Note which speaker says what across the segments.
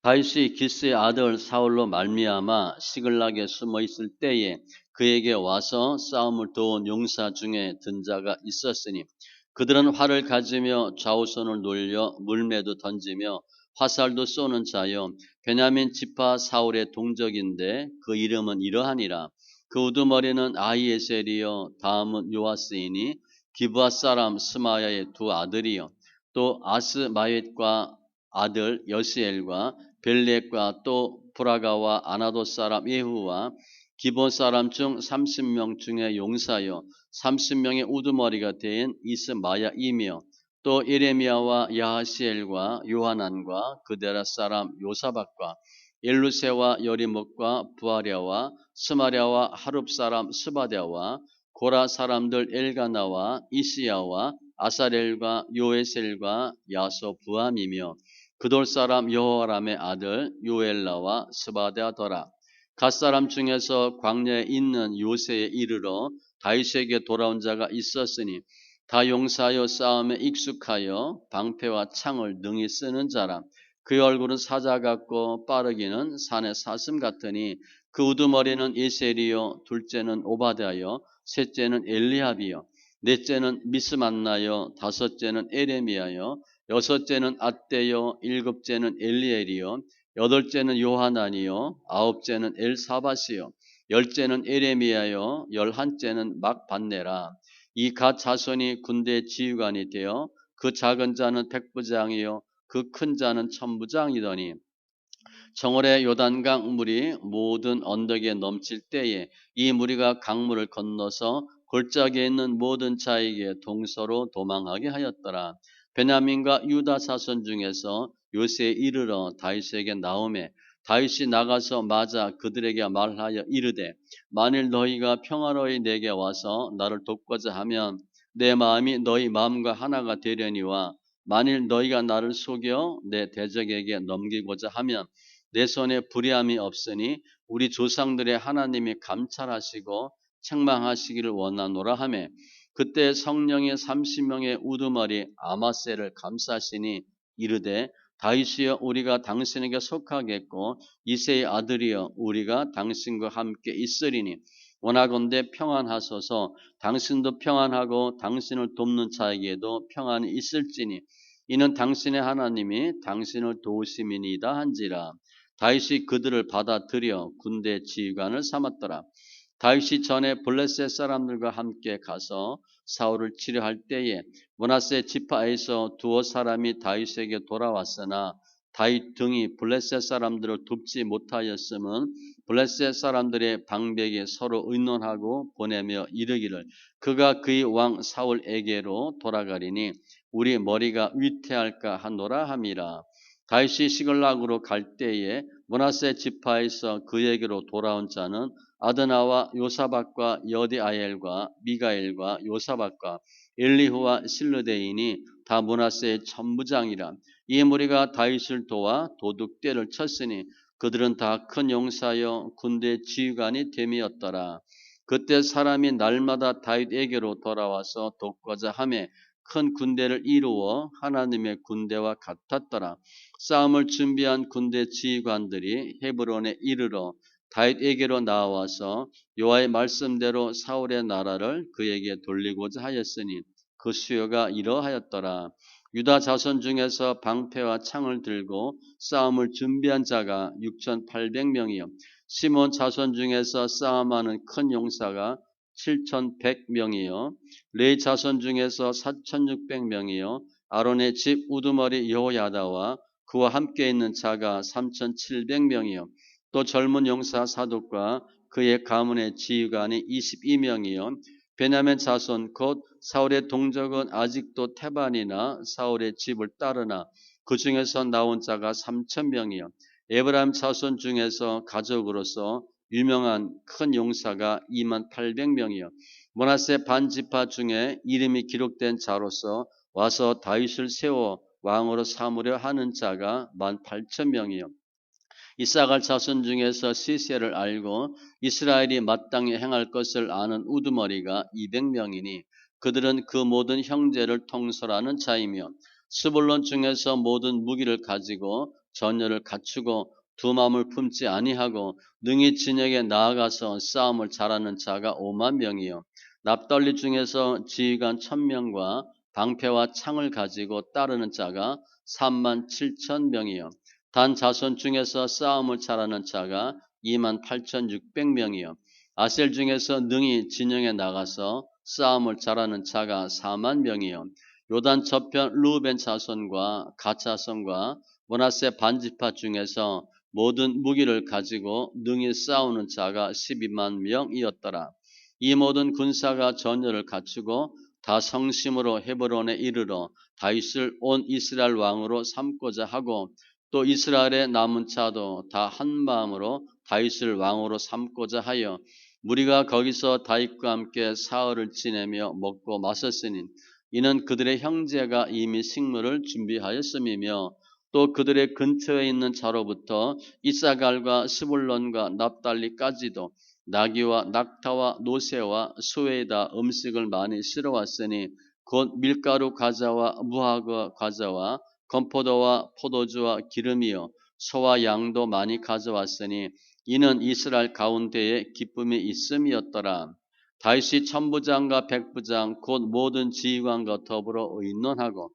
Speaker 1: 다윗이 기스의 아들 사울로 말미암아 시글락에 숨어 있을 때에 그에게 와서 싸움을 도운 용사 중에 든 자가 있었으니 그들은 활을 가지며 좌우손을 놀려 물매도 던지며 화살도 쏘는 자요 베냐민 지파 사울의 동족인데 그 이름은 이러하니라. 그 우두머리는 아히에셀이요 다음은 요아스이니 기브아 사람 스마야의 두 아들이요 또 아스마옙과 아들 여시엘과 벨렉과 또 브라가와 아나도 사람 예후와 기본 사람 중 30명 중에 용사여 30명의 우두머리가 된 이스마야이며 또 예레미야와 야하시엘과 요하난과 그데라 사람 요사박과 엘루세와 여리목과 부아랴와 스마랴와 하룹 사람 스바랴와 고라 사람들 엘가나와 이시야와 아사렐과 요에셀과 야소 부함이며 그돌 사람 여호람의 아들 요엘라와 스바랴더라. 갓 사람 중에서 광야에 있는 요새에 이르러 다윗에게 돌아온 자가 있었으니 다 용사여 싸움에 익숙하여 방패와 창을 능히 쓰는 자라. 그의 얼굴은 사자 같고 빠르기는 산의 사슴 같으니 그 우두머리는 예셀이요 둘째는 오바댜요 셋째는 엘리압이요 넷째는 미스만나요 다섯째는 에레미야요 여섯째는 앗대요 일곱째는 엘리엘이요 여덟째는 요하난이요 아홉째는 엘사밧이요 열째는 에레미야요 열한째는 막반네라. 이 갓 자손이 군대 지휘관이 되어 그 작은 자는 백부장이요 그 큰 자는 천부장이더니 정월의 요단강 물이 모든 언덕에 넘칠 때에 이 무리가 강물을 건너서 골짜기에 있는 모든 자에게 동서로 도망하게 하였더라. 베냐민과 유다 자손 중에서 요새에 이르러 다윗에게 나오매 다윗이 나가서 맞아 그들에게 말하여 이르되 만일 너희가 평화로이 내게 와서 나를 돕고자 하면 내 마음이 너희 마음과 하나가 되려니와 만일 너희가 나를 속여 내 대적에게 넘기고자 하면 내 손에 불의함이 없으니 우리 조상들의 하나님이 감찰하시고 책망하시기를 원하노라 하매 그때 성령의 30명의 우두머리 아마새를 감싸시니 이르되 다윗이여 우리가 당신에게 속하겠고 이새의 아들이여 우리가 당신과 함께 있으리니 원하건대 평안하소서. 당신도 평안하고 당신을 돕는 자에게도 평안이 있을지니 이는 당신의 하나님이 당신을 도우심이니이다 한지라. 다윗이 그들을 받아들여 군대 지휘관을 삼았더라. 다윗이 전에 블레셋 사람들과 함께 가서 사울을 치료할 때에 므낫세 지파에서 두어 사람이 다윗에게 돌아왔으나 다윗 등이 블레셋 사람들을 돕지 못하였음은 블레셋 사람들의 방백에 서로 의논하고 보내며 이르기를 그가 그의 왕 사울에게로 돌아가리니 우리 머리가 위태할까 하노라 함이라. 다윗이 시글락으로 갈 때에 므낫세 지파에서 그에게로 돌아온 자는 아드나와 요사박과 여디아엘과 미가엘과 요사박과 엘리후와 실르데인이 다 므낫세의 천부장이라. 이 무리가 다윗을 도와 도둑대를 쳤으니 그들은 다 큰 용사여 군대 지휘관이 됨이었더라. 그때 사람이 날마다 다윗에게로 돌아와서 돕고자 하매 큰 군대를 이루어 하나님의 군대와 같았더라. 싸움을 준비한 군대 지휘관들이 헤브론에 이르러 다윗에게로 나와서 여호와의 말씀대로 사울의 나라를 그에게 돌리고자 하였으니 그 수요가 이러하였더라. 유다 자손 중에서 방패와 창을 들고 싸움을 준비한 자가 6,800명이요 시몬 자손 중에서 싸움하는 큰 용사가 7,100명이요 레위 자손 중에서 4,600명이요 아론의 집 우두머리 여호야다와 그와 함께 있는 자가 3,700명이요 또 젊은 용사 사독과 그의 가문의 지휘관이 22명이요 베냐민 자손 곧 사울의 동족은 아직도 태반이나 사울의 집을 따르나 그 중에서 나온 자가 3,000명이요 에브라임 자손 중에서 가족으로서 유명한 큰 용사가 28,000명이요 므낫세 반지파 중에 이름이 기록된 자로서 와서 다윗을 세워 왕으로 삼으려 하는 자가 18,000명이요 이사갈 자손 중에서 시세를 알고 이스라엘이 마땅히 행할 것을 아는 우두머리가 200명이니 그들은 그 모든 형제를 통솔하는 자이며 스불론 중에서 모든 무기를 가지고 전열을 갖추고 두 마음을 품지 아니하고 능히 진영에 나아가서 싸움을 잘하는 자가 5만 명이요 납달리 중에서 지휘관 1,000명과 방패와 창을 가지고 따르는 자가 3만 7천 명이요 단 자손 중에서 싸움을 잘하는 자가 2만 8,600명이요 아셀 중에서 능히 진영에 나가서 싸움을 잘하는 자가 4만 명이요 요단 저편 루벤 자손과 갓 자손과 므낫세 반지파 중에서 모든 무기를 가지고 능히 싸우는 자가 12만 명이었더라. 이 모든 군사가 전열을 갖추고 다 성심으로 헤브론에 이르러 다윗을 온 이스라엘 왕으로 삼고자 하고 또 이스라엘의 남은 자도 다 한 마음으로 다윗을 왕으로 삼고자 하여 무리가 거기서 다윗과 함께 사흘을 지내며 먹고 마셨으니 이는 그들의 형제가 이미 식물을 준비하였음이며 또 그들의 근처에 있는 자로부터 이사갈과 스불론과 납달리까지도 나귀와 낙타와 노새와 소에다 음식을 많이 실어왔으니 곧 밀가루 과자와 무화과 과자와 건포도와 포도주와 기름이요 소와 양도 많이 가져왔으니 이는 이스라엘 가운데에 기쁨이 있음이었더라. 다윗이 천부장과 백부장 곧 모든 지휘관과 더불어 의논하고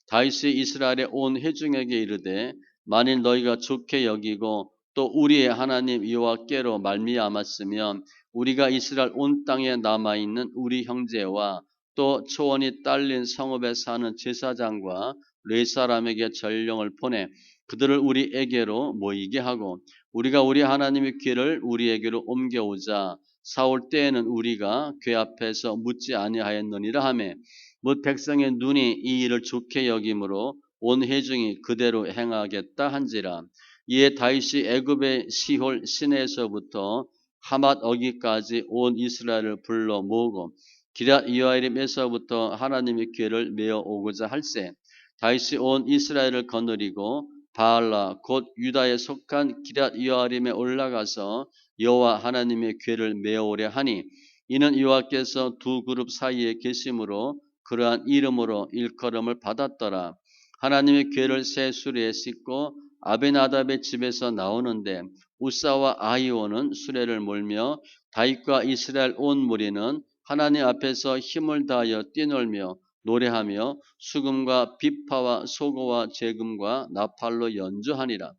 Speaker 1: 다윗이 이스라엘의 온 회중에게 이르되 만일 너희가 좋게 여기고 또 우리의 하나님 여호와께로 말미암았으면 우리가 이스라엘 온 땅에 남아있는 우리 형제와 또 초원이 딸린 성읍에 사는 제사장과 레위 사람에게 전령을 보내 그들을 우리에게로 모이게 하고 우리가 우리 하나님의 길을 우리에게로 옮겨오자 사올 때에는 우리가 궤 앞에서 묻지 아니하였느니라 하매 뭇 백성의 눈이 이 일을 좋게 여김으로 온 회중이 그대로 행하겠다 한지라. 이에 다윗이 애굽의 시홀 시내에서부터 하맛 어기까지 온 이스라엘을 불러 모으고 기럇 여아림에서부터 하나님의 궤를 메어 오고자 할세 다윗이 온 이스라엘을 거느리고 바알라 곧 유다에 속한 기럇 여아림에 올라가서 여호와 하나님의 궤를 메어 오려 하니 이는 여호와께서 두 그룹 사이에 계심으로 그러한 이름으로 일컬음을 받았더라. 하나님의 궤를 새 수레에 싣고 아벤아답의 집에서 나오는데 우사와 아히오는 수레를 몰며 다윗과 이스라엘 온 무리는 하나님 앞에서 힘을 다하여 뛰놀며 노래하며 수금과 비파와 소고와 제금과 나팔로 연주하니라.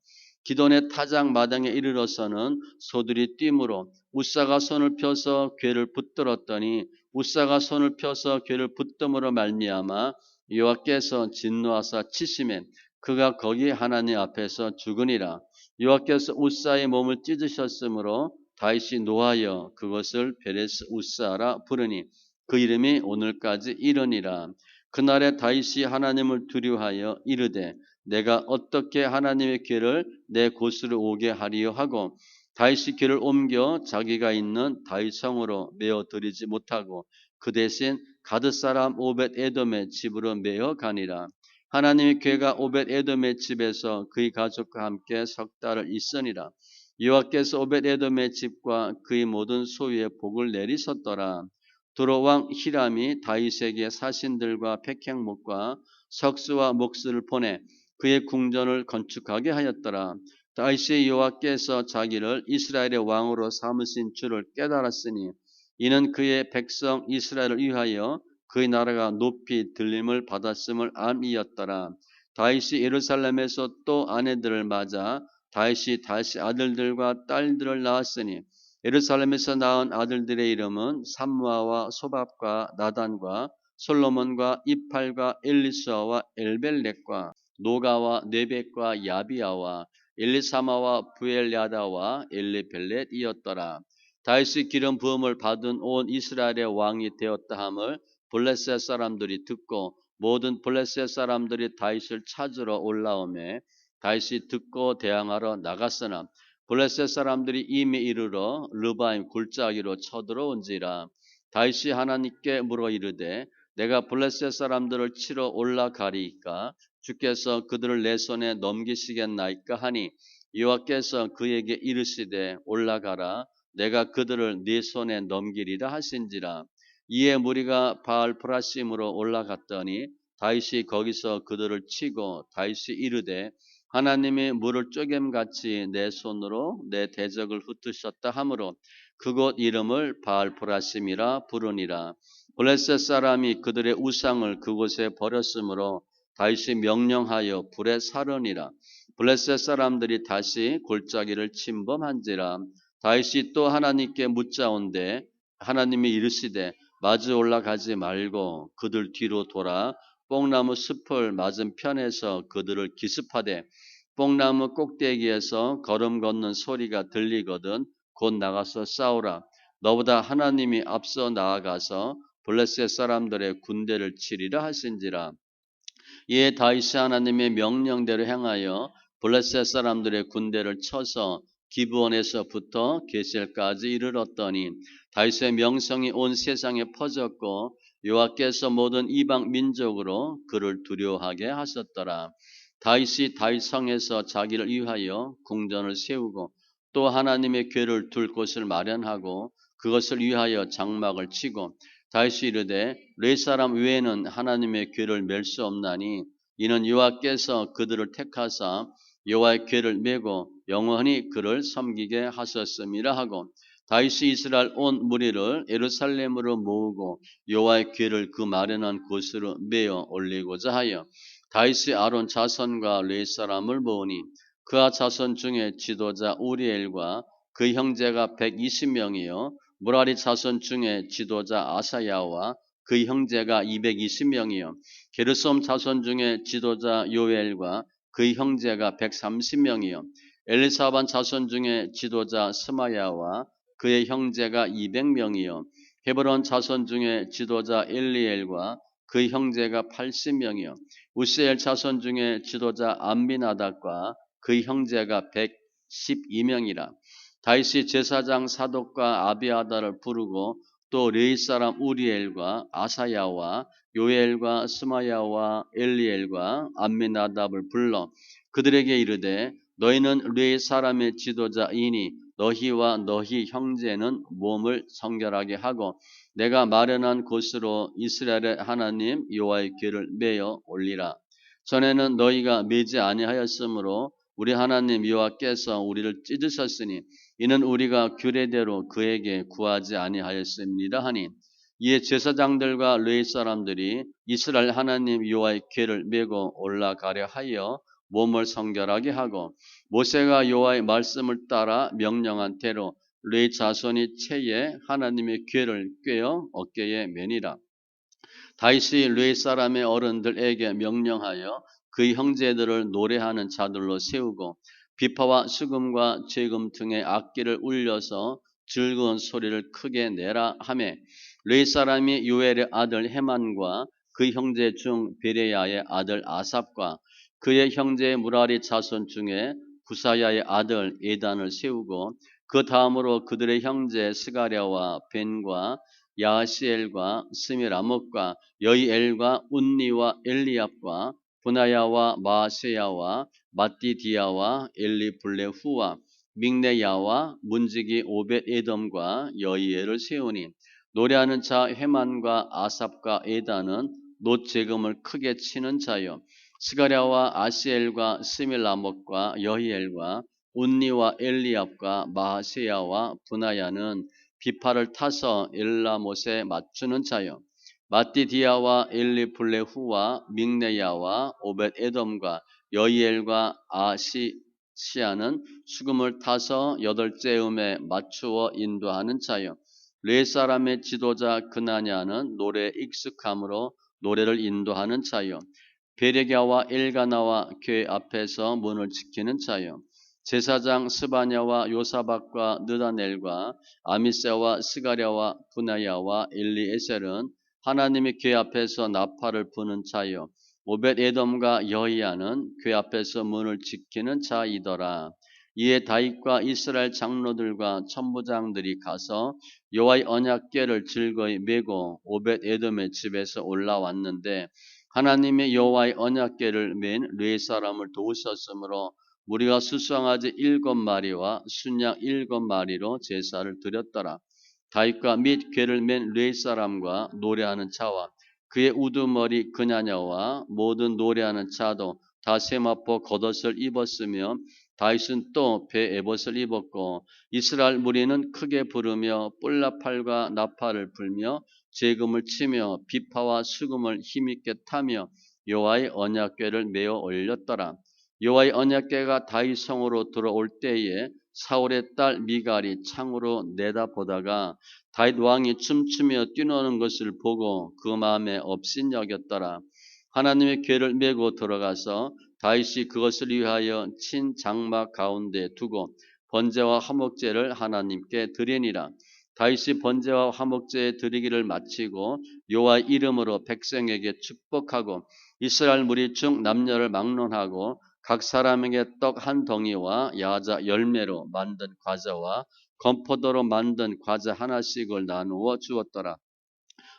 Speaker 1: 기돈의 타작 마당에 이르러서는 소들이 뛰므로 우사가 손을 펴서 궤를 붙들었더니 우사가 손을 펴서 궤를 붙듦으로 말미암아 여호와께서 진노하사 치심에 그가 거기 하나님 앞에서 죽으니라. 여호와께서 우사의 몸을 찢으셨으므로 다윗이 노하여 그것을 베레스 우사라 부르니 그 이름이 오늘까지 이르니라. 그날에 다윗이 하나님을 두려워하여 이르되 내가 어떻게 하나님의 궤를 내 곳으로 오게 하리요 하고 다윗이 궤를 옮겨 자기가 있는 다윗 성으로 메어 드리지 못하고 그 대신 가드 사람 오벳 에돔의 집으로 메어 가니라. 하나님의 궤가 오벳 에돔의 집에서 그의 가족과 함께 석 달을 있으니라. 여호와께서 오벳 에돔의 집과 그의 모든 소유에 복을 내리셨더라. 두로 왕 히람이 다윗에게 사신들과 백향목과 석수와 목수를 보내 그의 궁전을 건축하게 하였더라. 다윗이 여호와께서 자기를 이스라엘의 왕으로 삼으신 줄을 깨달았으니 이는 그의 백성 이스라엘을 위하여 그의 나라가 높이 들림을 받았음을 암이었더라. 다윗이 예루살렘에서 또 아내들을 맞아 다윗이 다시 아들들과 딸들을 낳았으니 예루살렘에서 낳은 아들들의 이름은 삼무아와 소밥과 나단과 솔로몬과 이팔과 엘리수아와 엘벨렉과 노가와 네벡과 야비아와 엘리사마와 부엘야다와 엘리벨렛이었더라. 다윗이 기름 부음을 받은 온 이스라엘의 왕이 되었다 함을 블레셋 사람들이 듣고 모든 블레셋 사람들이 다윗을 찾으러 올라오매 다윗이 듣고 대항하러 나갔으나 블레셋 사람들이 이미 이르러 르바임 굴짜기로 쳐들어온지라. 다윗이 하나님께 물어 이르되 내가 블레셋 사람들을 치러 올라가리이까 주께서 그들을 내 손에 넘기시겠나이까 하니 여호와께서 그에게 이르시되 올라가라 내가 그들을 네 손에 넘기리라 하신지라. 이에 무리가 바알 브라심으로 올라갔더니 다윗이 거기서 그들을 치고 다윗이 이르되 하나님이 물을 쪼개같이 내 손으로 내 대적을 흩으셨다 하므로 그곳 이름을 바알보라심이라 부르니라. 블레셋 사람이 그들의 우상을 그곳에 버렸으므로 다시 명령하여 불에 사르니라. 블레셋 사람들이 다시 골짜기를 침범한지라. 다시 또 하나님께 묻자온데 하나님이 이르시되 마주 올라가지 말고 그들 뒤로 돌아 뽕나무 숲을 맞은편에서 그들을 기습하되 뽕나무 꼭대기에서 걸음 걷는 소리가 들리거든 곧 나가서 싸우라. 너보다 하나님이 앞서 나아가서 블레셋 사람들의 군대를 치리라 하신지라. 이에 다윗이 하나님의 명령대로 행하여 블레셋 사람들의 군대를 쳐서 기브온에서부터 게셀까지 이르렀더니 다윗의 명성이 온 세상에 퍼졌고 여호와께서 모든 이방 민족으로 그를 두려워하게 하셨더라. 다윗이 다윗 성에서 자기를 위하여 궁전을 세우고 또 하나님의 궤를 둘 곳을 마련하고 그것을 위하여 장막을 치고 다윗이 이르되 레 사람 외에는 하나님의 궤를 맬 수 없나니 이는 여호와께서 그들을 택하사 여호와의 궤를 메고 영원히 그를 섬기게 하셨음이라 하고 다윗이 이스라엘 온 무리를 예루살렘으로 모으고 여호와의 궤를 그 마련한 곳으로 메어 올리고자 하여 다윗이 아론 자손과 레 사람을 모으니 그와 자손 중에 지도자 우리엘과 그 형제가 120명이요 무라리 자손 중에 지도자 아사야와 그 형제가 220명이요 게르솜 자손 중에 지도자 요엘과 그 형제가 130명이요 엘리사반 자손 중에 지도자 스마야와 그의 형제가 200명이요 헤브론 자손 중에 지도자 엘리엘과 그 형제가 80명이요 우시엘 자손 중에 지도자 암미나답과 그 형제가 112명이라. 다윗이 제사장 사독과 아비아다를 부르고 또 레위 사람 우리엘과 아사야와 요엘과 스마야와 엘리엘과 암미나답을 불러 그들에게 이르되 너희는 레위 사람의 지도자이니 너희와 너희 형제는 몸을 성결하게 하고 내가 마련한 곳으로 이스라엘의 하나님 여호와의 궤를 메어 올리라. 전에는 너희가 메지 아니하였으므로 우리 하나님 여호와께서 우리를 찢으셨으니 이는 우리가 규례대로 그에게 구하지 아니하였습니다 하니 이에 제사장들과 레위 사람들이 이스라엘 하나님 여호와의 궤를 메고 올라가려 하여 몸을 성결하게 하고 모세가 여호와의 말씀을 따라 명령한 대로 레위 자손이 채에 하나님의 궤를 꿰어 어깨에 매니라. 다윗이 레위 사람의 어른들에게 명령하여 그 형제들을 노래하는 자들로 세우고 비파와 수금과 제금 등의 악기를 울려서 즐거운 소리를 크게 내라 하매 레위 사람이 요엘의 아들 헤만과 그 형제 중 베레야의 아들 아삽과 그의 형제 무라리 자손 중에 구사야의 아들 에단을 세우고 그 다음으로 그들의 형제 스가랴와 벤과 야시엘과 스미라목과 여이엘과 운니와 엘리압과 분하야와 마세야와 마띠디야와 엘리블레후와 믹네야와 문지기 오벳 에돔과 여이엘을 세우니 노래하는 자 헤만과 아삽과 에다는 놋재금을 크게 치는 자요 스가랴와 아시엘과 스밀라목과 여히엘과 운니와 엘리압과 마세야와 분하야는 비파를 타서 엘라못에 맞추는 자요 마띠디아와 엘리블레후와 믹네야와 오벳 에돔과 여이엘과 아시시아는 수금을 타서 여덟째음에 맞추어 인도하는 자요 레 사람의 지도자 그나냐는 노래에 익숙함으로 노래를 인도하는 자요 베레갸와 엘가나와 교회 앞에서 문을 지키는 자요 제사장 스바냐와 요사박과 느다넬과 아미세와 스가랴와 분하야와 엘리에셀은 하나님의 궤 앞에서 나팔을 부는 자요 오벳 에돔과 여히야는 궤 앞에서 문을 지키는 자이더라. 이에 다윗과 이스라엘 장로들과 천부장들이 가서 여호와의 언약궤를 즐거이 메고 오벳 에돔의 집에서 올라왔는데 하나님의 여호와의 언약궤를 맨 레위 사람을 도우셨으므로 우리가 수송아지 7마리와 순양 7마리로 제사를 드렸더라. 다윗과 및 궤를 맨 레위 사람과 노래하는 자와 그의 우두머리 그냐냐와 모든 노래하는 자도 다 세마포 겉옷을 입었으며 다윗은 또 배 에봇을 입었고 이스라엘 무리는 크게 부르며 뿔나팔과 나팔을 불며 재금을 치며 비파와 수금을 힘있게 타며 여호와의 언약궤를 메어 올렸더라. 여호와의 언약궤가 다윗 성으로 들어올 때에 사울의 딸 미갈이 창으로 내다보다가 다윗 왕이 춤추며 뛰노는 것을 보고 그 마음에 업신여겼더라. 하나님의 궤를 메고 들어가서 다윗이 그것을 위하여 친 장막 가운데 두고 번제와 화목제를 하나님께 드리니라. 다윗이 번제와 화목제 드리기를 마치고 여호와의 이름으로 백성에게 축복하고 이스라엘 무리 중 남녀를 막론하고 각 사람에게 떡 한 덩이와 야자 열매로 만든 과자와 건포도로 만든 과자 하나씩을 나누어 주었더라.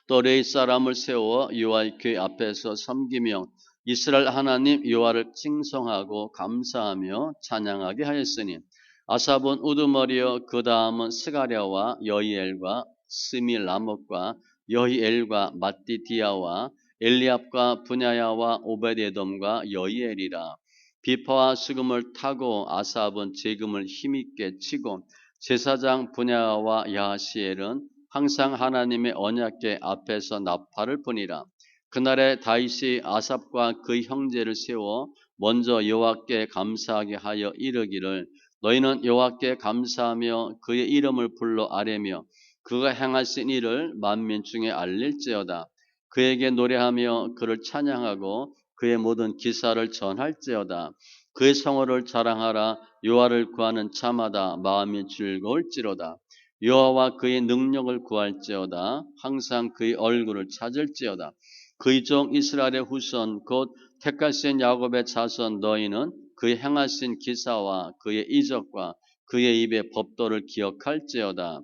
Speaker 1: 또 레위 사람을 세워 여호와의 궤 앞에서 섬기며 이스라엘 하나님 여호와를 칭송하고 감사하며 찬양하게 하였으니 아삽은 우두머리요 그 다음은 스가랴와 여이엘과 스밀라목과 여이엘과 마띠디아와 엘리압과 분야야와 오베데돔과 여이엘이라. 비파와 수금을 타고 아삽은 재금을 힘있게 치고 제사장 분야와 야하시엘은 항상 하나님의 언약궤 앞에서 나팔을 부니라. 그날에 다윗이 아삽과 그 형제를 세워 먼저 여호와께 감사하게 하여 이르기를 너희는 여호와께 감사하며 그의 이름을 불러 아뢰며 그가 행하신 일을 만민 중에 알릴지어다. 그에게 노래하며 그를 찬양하고 그의 모든 기사를 전할지어다. 그의 성호를 자랑하라. 여호와를 구하는 자마다 마음이 즐거울지로다. 여호와와 그의 능력을 구할지어다. 항상 그의 얼굴을 찾을지어다. 그의 종 이스라엘의 후손 곧 택하신 야곱의 자손 너희는 그의 행하신 기사와 그의 이적과 그의 입의 법도를 기억할지어다.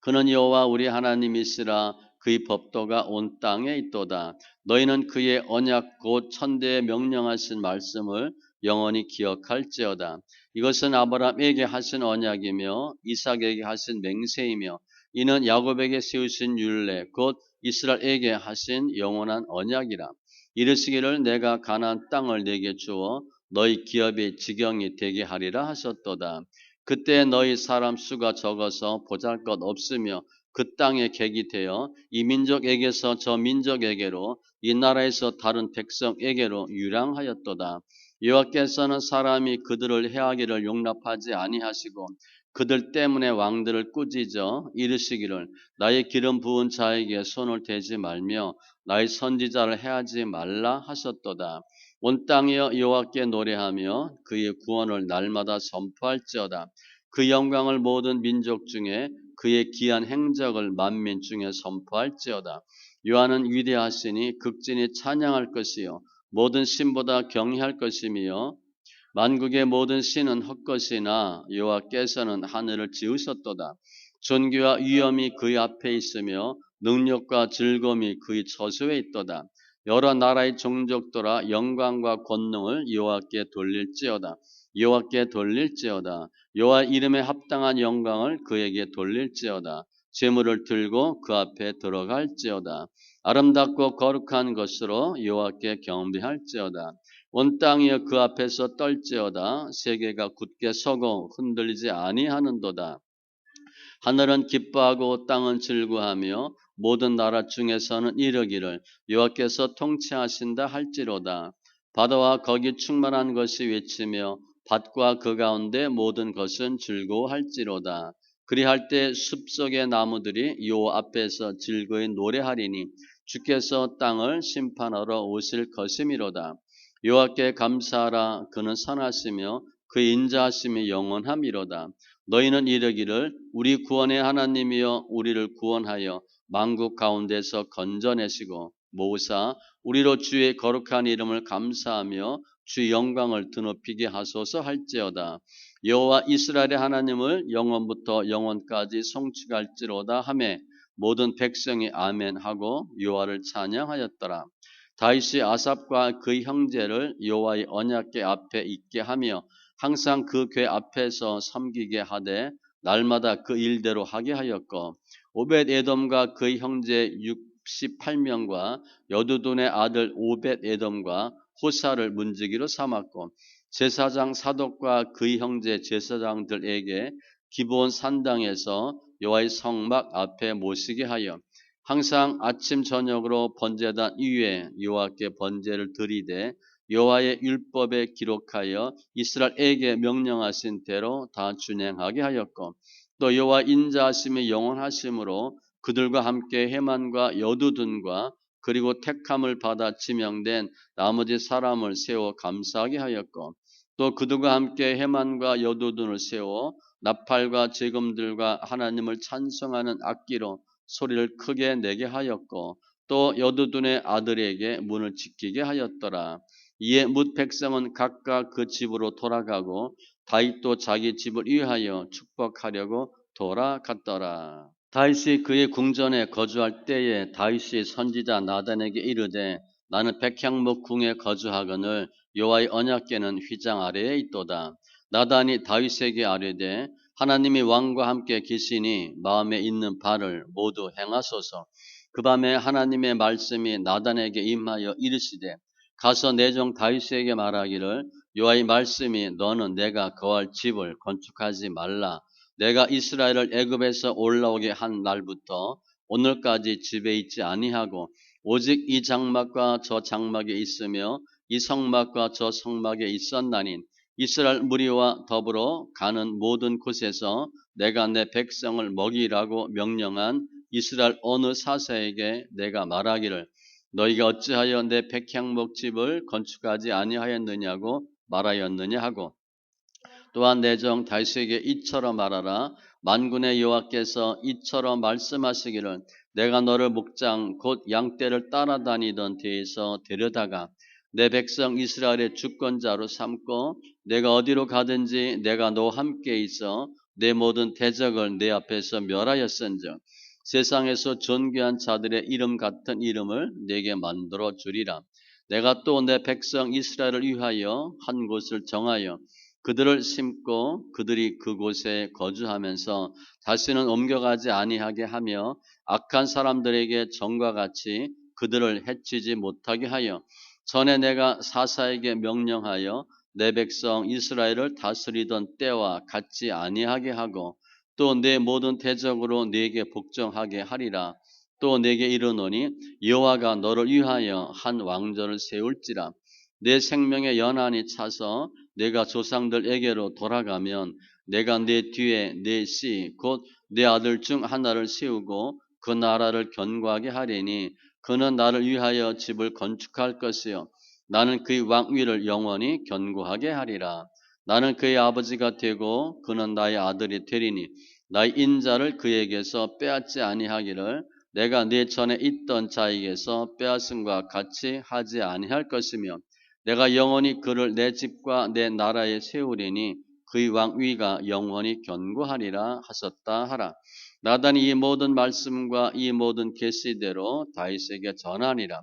Speaker 1: 그는 여호와 우리 하나님이시라. 그의 법도가 온 땅에 있도다. 너희는 그의 언약 곧 천대에 명령하신 말씀을 영원히 기억할지어다. 이것은 아브라함에게 하신 언약이며 이삭에게 하신 맹세이며 이는 야곱에게 세우신 율례 곧 이스라엘에게 하신 영원한 언약이라. 이르시기를 내가 가나안 땅을 내게 주어 너희 기업의 지경이 되게 하리라 하셨도다. 그때 너희 사람 수가 적어서 보잘것 없으며 그 땅에 객이 되어 이 민족에게서 저 민족에게로 이 나라에서 다른 백성에게로 유랑하였도다. 여호와께서는 사람이 그들을 해하기를 용납하지 아니하시고 그들 때문에 왕들을 꾸짖어 이르시기를 나의 기름 부은 자에게 손을 대지 말며 나의 선지자를 해하지 말라 하셨도다. 온 땅이여 여호와께 노래하며 그의 구원을 날마다 선포할지어다. 그 영광을 모든 민족 중에 그의 기한 행적을 만민 중에 선포할지어다. 여호와는 위대하시니 극진히 찬양할 것이요 모든 신보다 경외할 것이며 만국의 모든 신은 헛것이나 여호와께서는 하늘을 지으셨도다. 존귀와 위엄이 그의 앞에 있으며 능력과 즐거움이 그의 저수에 있도다. 여러 나라의 종족들아 영광과 권능을 여호와께 돌릴지어다. 여호와께 돌릴지어다. 여호와 이름에 합당한 영광을 그에게 돌릴지어다. 제물을 들고 그 앞에 들어갈지어다. 아름답고 거룩한 것으로 여호와께 경배할지어다. 온 땅이여 그 앞에서 떨지어다. 세계가 굳게 서고 흔들리지 아니하는도다. 하늘은 기뻐하고 땅은 즐거하며 모든 나라 중에서는 이르기를 여호와께서 통치하신다 할지로다. 바다와 거기 충만한 것이 외치며 밭과 그 가운데 모든 것은 즐거워할지로다. 그리할 때 숲속의 나무들이 여호와 앞에서 즐거이 노래하리니 주께서 땅을 심판하러 오실 것이미로다. 여호와께 감사하라. 그는 선하시며 그의 인자하심이 영원함이로다. 너희는 이르기를 우리 구원의 하나님이여 우리를 구원하여 만국 가운데서 건져내시고 모사 우리로 주의 거룩한 이름을 감사하며 주의 영광을 드높이게 하소서 할지어다. 여호와 이스라엘의 하나님을 영원부터 영원까지 송축할지로다 하매 모든 백성이 아멘하고 여호와를 찬양하였더라. 다윗이 아삽과 그의 형제를 여호와의 언약궤 앞에 있게 하며 항상 그 궤 앞에서 섬기게 하되 날마다 그 일대로 하게 하였고 오벳 에돔과 그의 형제 18명과 여두둔의 아들 오벳에돔과 호사를 문지기로 삼았고 제사장 사독과 그의 형제 제사장들에게 기브온 산당에서 여호와의 성막 앞에 모시게 하여 항상 아침 저녁으로 번제단 위에 여호와께 번제를 드리되 여호와의 율법에 기록하여 이스라엘에게 명령하신 대로 다 준행하게 하였고 또 여호와 인자하심이 영원하심으로 그들과 함께 헤만과 여두둔과 그리고 택함을 받아 지명된 나머지 사람을 세워 감사하게 하였고 또 그들과 함께 헤만과 여두둔을 세워 나팔과 제금들과 하나님을 찬송하는 악기로 소리를 크게 내게 하였고 또 여두둔의 아들에게 문을 지키게 하였더라. 이에 뭇 백성은 각각 그 집으로 돌아가고 다윗도 자기 집을 위하여 축복하려고 돌아갔더라. 다윗이 그의 궁전에 거주할 때에 다윗이 선지자 나단에게 이르되 나는 백향목 궁에 거주하거늘 여호와의 언약궤는 휘장 아래에 있도다. 나단이 다윗에게 아뢰되 하나님이 왕과 함께 계시니 마음에 있는 바를 모두 행하소서. 그 밤에 하나님의 말씀이 나단에게 임하여 이르시되 가서 내 종 다윗에게 말하기를 여호와의 말씀이 너는 내가 거할 집을 건축하지 말라. 내가 이스라엘을 애굽에서 올라오게 한 날부터 오늘까지 집에 있지 아니하고 오직 이 장막과 저 장막에 있으며 이 성막과 저 성막에 있었나니 이스라엘 무리와 더불어 가는 모든 곳에서 내가 내 백성을 먹이라고 명령한 이스라엘 어느 사사에게 내가 말하기를 너희가 어찌하여 내 백향목 집을 건축하지 아니하였느냐고 말하였느냐 하고 또한 내 종 다윗에게 이처럼 말하라. 만군의 여호와께서 이처럼 말씀하시기를 내가 너를 목장 곧 양떼를 따라다니던 데에서 데려다가 내 백성 이스라엘의 주권자로 삼고 내가 어디로 가든지 내가 너와 함께 있어 내 모든 대적을 내 앞에서 멸하였은즉 세상에서 존귀한 자들의 이름 같은 이름을 내게 만들어 주리라. 내가 또 내 백성 이스라엘을 위하여 한 곳을 정하여 그들을 심고 그들이 그곳에 거주하면서 다시는 옮겨가지 아니하게 하며 악한 사람들에게 전과 같이 그들을 해치지 못하게 하여 전에 내가 사사에게 명령하여 내 백성 이스라엘을 다스리던 때와 같지 아니하게 하고 또 내 모든 대적으로 네게 복종하게 하리라. 또 네게 이르노니 여호와가 너를 위하여 한 왕조를 세울지라. 내 생명의 연한이 차서 내가 조상들에게로 돌아가면 내가 내 뒤에 내 씨 곧 내 아들 중 하나를 세우고 그 나라를 견고하게 하리니 그는 나를 위하여 집을 건축할 것이요 나는 그의 왕위를 영원히 견고하게 하리라. 나는 그의 아버지가 되고 그는 나의 아들이 되리니 나의 인자를 그에게서 빼앗지 아니하기를 내가 네 전에 있던 자에게서 빼앗음과 같이 하지 아니할 것이며 내가 영원히 그를 내 집과 내 나라에 세우리니 그의 왕위가 영원히 견고하리라 하셨다 하라. 나단이 이 모든 말씀과 이 모든 계시대로 다윗에게 전하니라.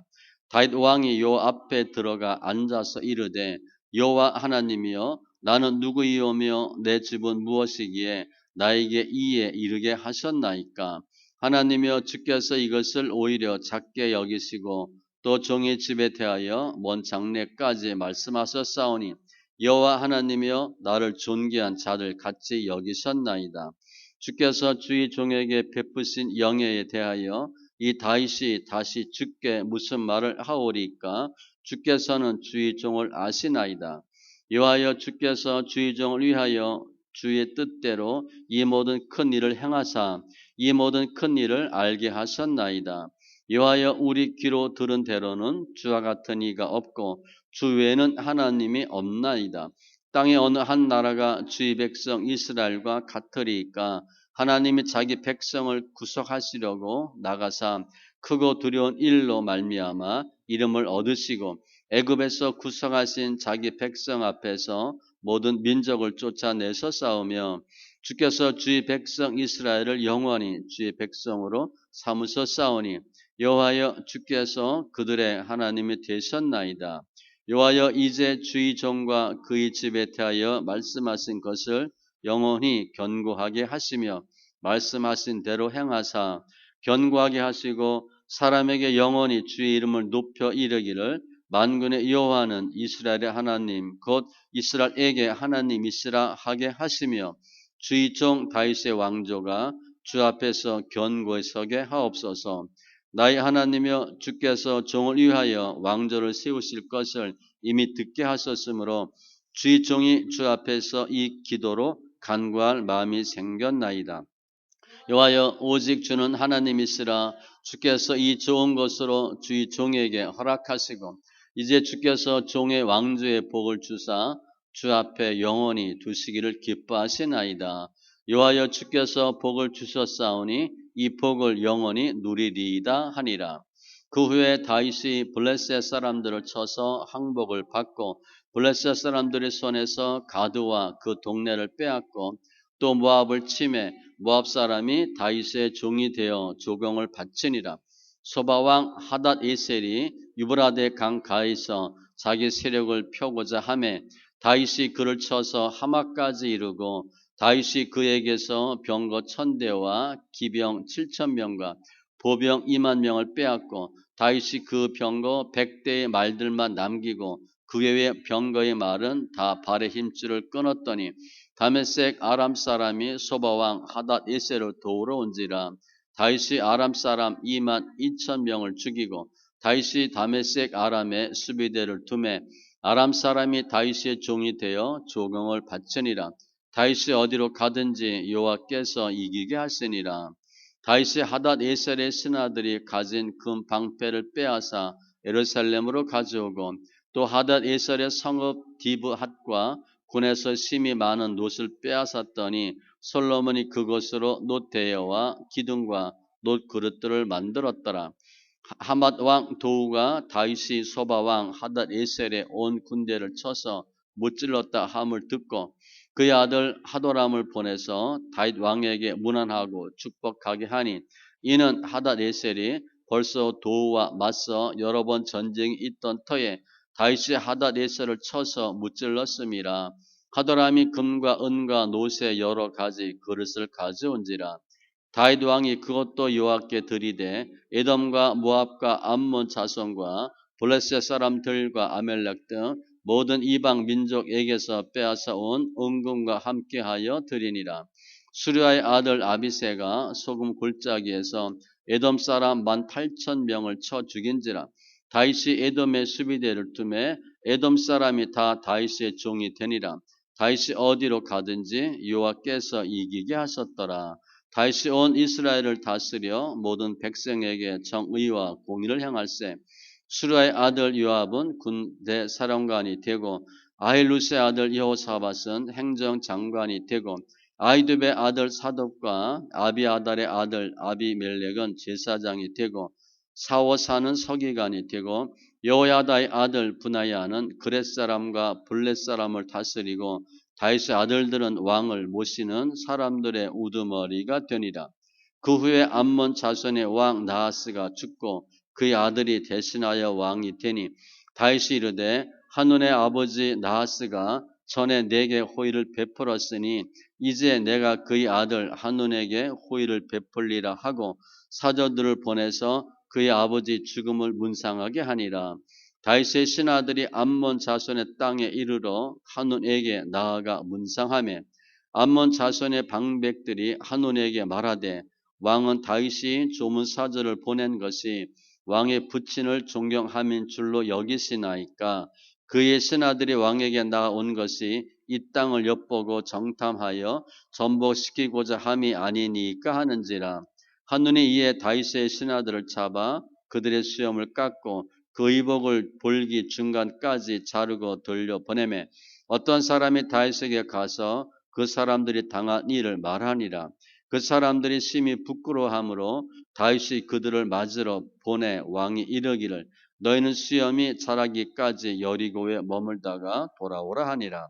Speaker 1: 다윗 왕이 요 앞에 들어가 앉아서 이르되 여호와 하나님이여 나는 누구이오며 내 집은 무엇이기에 나에게 이에 이르게 하셨나이까. 하나님이여 주께서 이것을 오히려 작게 여기시고 또 종의 집에 대하여 먼 장래까지 말씀하셨사오니 여호와 하나님이여 나를 존귀한 자들 같이 여기셨나이다. 주께서 주의 종에게 베푸신 영예에 대하여 이 다윗이 다시 주께 무슨 말을 하오리까? 주께서는 주의 종을 아시나이다. 여호와여 주께서 주의 종을 위하여 주의 뜻대로 이 모든 큰 일을 행하사 이 모든 큰 일을 알게 하셨나이다. 여호와여 우리 귀로 들은 대로는 주와 같은 이가 없고 주 외에는 하나님이 없나이다. 땅의 어느 한 나라가 주의 백성 이스라엘과 같으리이까. 하나님이 자기 백성을 구속하시려고 나가사 크고 두려운 일로 말미암아 이름을 얻으시고 애굽에서 구속하신 자기 백성 앞에서 모든 민족을 쫓아내서 싸우며 주께서 주의 백성 이스라엘을 영원히 주의 백성으로 삼으셔 싸우니 여호와여 주께서 그들의 하나님이 되셨나이다. 여호와여 이제 주의 종과 그의 집에 대하여 말씀하신 것을 영원히 견고하게 하시며 말씀하신 대로 행하사 견고하게 하시고 사람에게 영원히 주의 이름을 높여 이르기를 만군의 여호와는 이스라엘의 하나님 곧 이스라엘에게 하나님이시라 하게 하시며 주의 종 다윗의 왕조가 주 앞에서 견고히 서게 하옵소서. 나의 하나님이여 주께서 종을 위하여 왕조를 세우실 것을 이미 듣게 하셨으므로 주의 종이 주 앞에서 이 기도로 간구할 마음이 생겼나이다. 여호와여 오직 주는 하나님이시라. 주께서 이 좋은 것으로 주의 종에게 허락하시고 이제 주께서 종의 왕조의 복을 주사 주 앞에 영원히 두시기를 기뻐하시나이다. 여호와여 주께서 복을 주셨사오니 이 복을 영원히 누리리이다 하니라. 그 후에 다윗이 블레셋 사람들을 쳐서 항복을 받고 블레셋 사람들의 손에서 가드와 그 동네를 빼앗고 또 모압을 치매 모압 사람이 다윗의 종이 되어 조공을 바치니라. 소바왕 하닷 에셀이 유브라데 강 가에서 자기 세력을 펴고자 하매 다윗이 그를 쳐서 하마까지 이르고 다윗이 그에게서 병거 1000대와 기병 7000명과 보병 20000명을 빼앗고 다윗이 그 병거 100대의 말들만 남기고 그 외의 병거의 말은 다 발의 힘줄을 끊었더니 다메섹 아람 사람이 소바왕 하닷 에셀을 도우러 온지라. 다윗이 아람 사람 22000명을 죽이고 다윗이 다메섹 아람에 수비대를 두매 아람 사람이 다윗의 종이 되어 조공을 바치니라. 다윗이 어디로 가든지 여호와께서 이기게 하시니라. 다윗이 하닷 에셀의 신하들이 가진 금 방패를 빼앗아 예루살렘으로 가져오고 또 하닷 에셀의 성읍 디브핫과 군에서 심이 많은 놋을 빼앗았더니 솔로몬이 그것으로 놋 대여와 기둥과 놋 그릇들을 만들었더라. 하맛 왕 도우가 다윗이 소바 왕 하닷 에셀의 온 군대를 쳐서 무찔렀다 함을 듣고 그의 아들 하도람을 보내서 다윗 왕에게 문안하고 축복하게 하니 이는 하닷 에셀이 벌써 도우와 맞서 여러 번 전쟁이 있던 터에 다윗이 하닷 에셀을 쳐서 무찔렀음이라. 하도람이 금과 은과 놋의 여러 가지 그릇을 가져온지라. 다윗 왕이 그것도 여호와께 드리되 에돔과 모압과 암몬 자손과 블레셋 사람들과 아멜렉 등 모든 이방 민족에게서 빼앗아 온 은금과 함께하여 드리니라. 수리아의 아들 아비새가 소금 골짜기에서 에돔 사람 18,000명을 쳐 죽인지라. 다윗이 에돔의 수비대를 두매 에돔 사람이 다 다윗의 종이 되니라. 다윗이 어디로 가든지 여호와께서 이기게 하셨더라. 다윗이 온 이스라엘을 다스려 모든 백성에게 정의와 공의를 행할세. 수르아의 아들 요압은 군대 사령관이 되고 아힐루스의 아들 여호사밧은 행정장관이 되고 아히두베의 아들 사독과 아비아달의 아들 아비멜렉은 제사장이 되고 사오사는 서기관이 되고 여호야다의 아들 브나야는 그렛 사람과 블렛 사람을 다스리고 다윗의 아들들은 왕을 모시는 사람들의 우두머리가 되니라. 그 후에 암몬 자손의 왕 나하스가 죽고 그의 아들이 대신하여 왕이 되니 다윗이 이르되 한눈의 아버지 나하스가 전에 내게 호의를 베풀었으니 이제 내가 그의 아들 한눈에게 호의를 베풀리라 하고 사저들을 보내서 그의 아버지 죽음을 문상하게 하니라. 다윗의 신하들이 암몬 자손의 땅에 이르러 한눈에게 나아가 문상하며 암몬 자손의 방백들이 한눈에게 말하되 왕은 다윗이 조문 사절을 보낸 것이 왕의 부친을 존경함인 줄로 여기시나이까. 그의 신하들이 왕에게 나아온 것이 이 땅을 엿보고 정탐하여 전복시키고자 함이 아니니까 하는지라. 한눈이 이에 다윗의 신하들을 잡아 그들의 수염을 깎고 그 의복을 볼기 중간까지 자르고 돌려보내매 어떤 사람이 다윗에게 가서 그 사람들이 당한 일을 말하니라. 그 사람들이 심히 부끄러워하므로 다윗이 그들을 맞으러 보내 왕이 이르기를 너희는 수염이 자라기까지 여리고에 머물다가 돌아오라 하니라.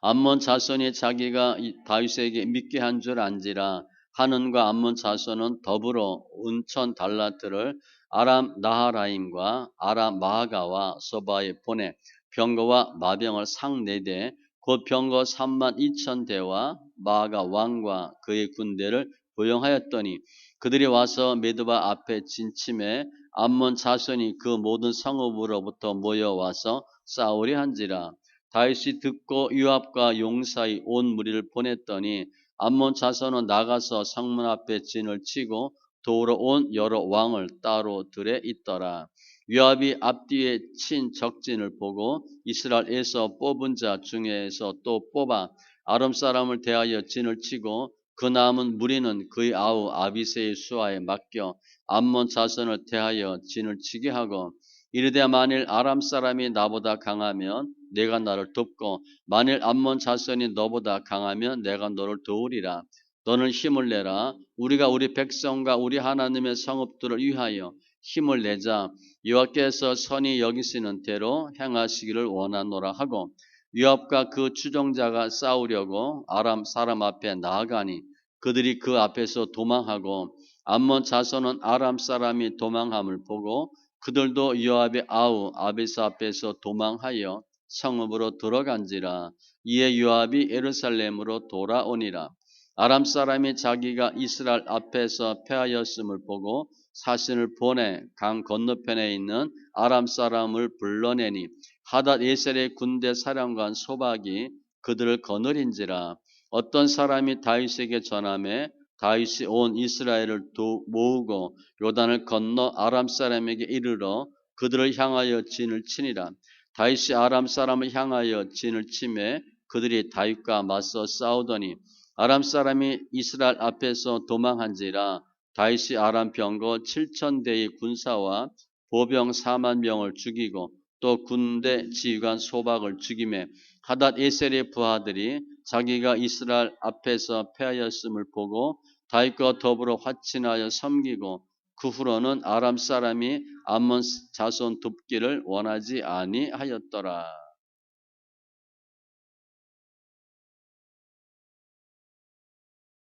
Speaker 1: 암몬 자손이 자기가 다윗에게 믿게 한 줄 안지라. 하는과 암몬 자손은 더불어 운천 달란트를 아람 나하라임과 아람 마가와 소바에 보내 병거와 마병을 상 4대 곧 병거 32,000대와 마가 왕과 그의 군대를 고용하였더니 그들이 와서 메드바 앞에 진침해 암몬 자손이 그 모든 성읍으로부터 모여와서 싸우려 한지라. 다윗이 듣고 요압과 용사의 온 무리를 보냈더니 암몬 자손은 나가서 성문 앞에 진을 치고 도우러 온 여러 왕을 따로 들에 있더라. 요압이 앞뒤에 친 적진을 보고 이스라엘에서 뽑은 자 중에서 또 뽑아 아람 사람을 대하여 진을 치고 그 남은 무리는 그의 아우 아비새의 수하에 맡겨 암몬 자손을 대하여 진을 치게 하고 이르되 만일 아람 사람이 나보다 강하면 내가 나를 돕고 만일 암몬 자손이 너보다 강하면 내가 너를 도우리라. 너는 힘을 내라. 우리가 우리 백성과 우리 하나님의 성읍들을 위하여 힘을 내자. 여호와께서 선히 여기시는 대로 행하시기를 원하노라 하고 요압과 그 추종자가 싸우려고 아람 사람 앞에 나아가니 그들이 그 앞에서 도망하고 암몬 자손은 아람 사람이 도망함을 보고 그들도 요압의 아우 아비스 앞에서 도망하여 성읍으로 들어간지라. 이에 요압이 예루살렘으로 돌아오니라. 아람 사람이 자기가 이스라엘 앞에서 패하였음을 보고 사신을 보내 강 건너편에 있는 아람 사람을 불러내니 하닷 예셀의 군대 사령관 소박이 그들을 거느린지라. 어떤 사람이 다윗에게 전하매 다윗이 온 이스라엘을 모으고 요단을 건너 아람 사람에게 이르러 그들을 향하여 진을 치니라. 다윗이 아람 사람을 향하여 진을 치매 그들이 다윗과 맞서 싸우더니 아람 사람이 이스라엘 앞에서 도망한지라. 다윗이 아람 병거 7,000대의 군사와 보병 4만 명을 죽이고 또 군대 지휘관 소박을 죽이매 하닷 예셀의 부하들이 자기가 이스라엘 앞에서 패하였음을 보고 다윗과 더불어 화친하여 섬기고 그 후로는 아람 사람이 암몬 자손 돕기를 원하지 아니하였더라.